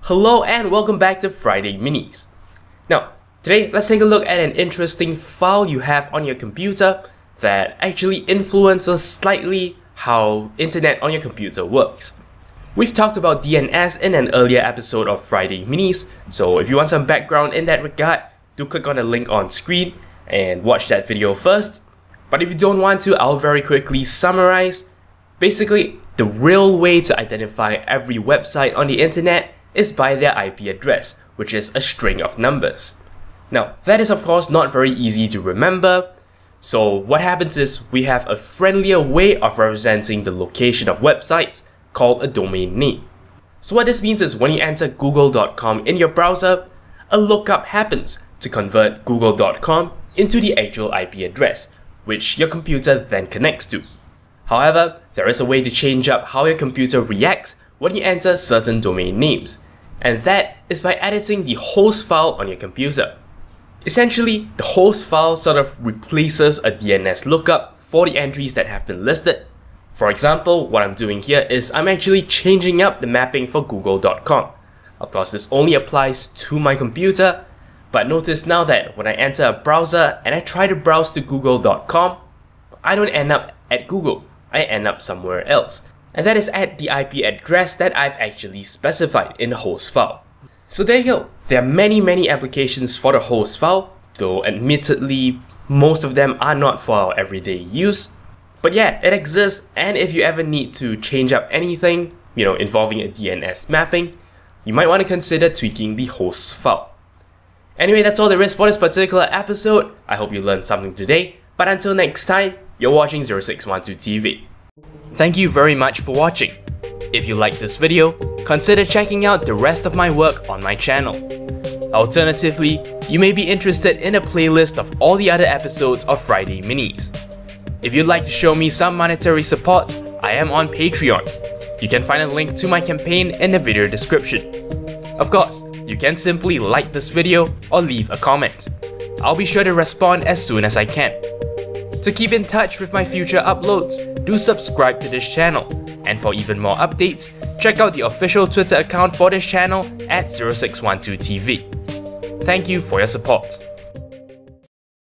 Hello and welcome back to Friday Minis. Now, today let's take a look at an interesting file you have on your computer that actually influences slightly how internet on your computer works. We've talked about DNS in an earlier episode of Friday Minis, so if you want some background in that regard, do click on the link on screen and watch that video first. But if you don't want to, I'll very quickly summarize. Basically, the real way to identify every website on the internet is by their IP address, which is a string of numbers. Now, that is of course not very easy to remember, so what happens is we have a friendlier way of representing the location of websites called a domain name. So what this means is when you enter google.com in your browser, a lookup happens to convert google.com into the actual IP address, which your computer then connects to. However, there is a way to change up how your computer reacts when you enter certain domain names, and that is by editing the host file on your computer. Essentially, the host file sort of replaces a DNS lookup for the entries that have been listed. For example, what I'm doing here is I'm actually changing up the mapping for google.com. Of course, this only applies to my computer, but notice now that when I enter a browser and I try to browse to google.com, I don't end up at Google, I end up somewhere else. And that is at the IP address that I've actually specified in the host file. So there you go. There are many applications for the host file, though admittedly, most of them are not for our everyday use. But yeah, it exists, and if you ever need to change up anything, involving a DNS mapping, you might want to consider tweaking the host file. Anyway, that's all there is for this particular episode. I hope you learned something today, but until next time, you're watching 0612 TV. Thank you very much for watching. If you liked this video, consider checking out the rest of my work on my channel. Alternatively, you may be interested in a playlist of all the other episodes of Friday Minis. If you'd like to show me some monetary support, I am on Patreon. You can find a link to my campaign in the video description. Of course, you can simply like this video or leave a comment. I'll be sure to respond as soon as I can. To keep in touch with my future uploads, do subscribe to this channel, and for even more updates, check out the official Twitter account for this channel at 0612TV. Thank you for your support.